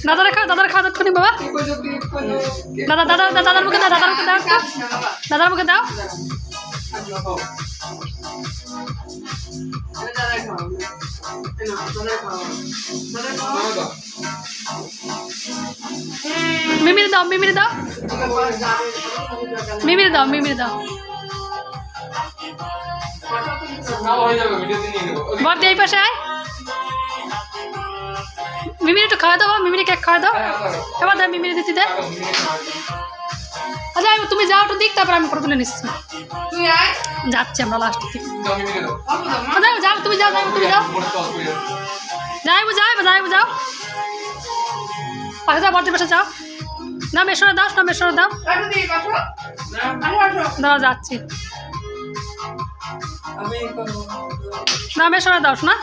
দাদার খাওয়া দেখুন বাবা। দাদার মুখে দাও, দাদার মুখে দাও। মিমিরে দাও, মিমিরে দাও, মিমিরে দাও, মিমিরে দাও। বর এই পাশে আয়। মিমিরে একটু খাওয়া দাও, মিমিরে কেক খাওয়া দাও। এবার দাও মিমিরে দিতে দে। আচ্ছা তুমি যাও একটু দিক, তারপর আমি ফটো তুলে নিচ্ছি। যাচ্ছি আমরা লাস্ট থেকে। যাও তুমি যাও, তুমি যাও, যাও পাশে যাও, বর্তির পাশে যাও। না মেশরে দাও, না মেশরে দাও, দাও যাচ্ছি। না মেশরে দাও না।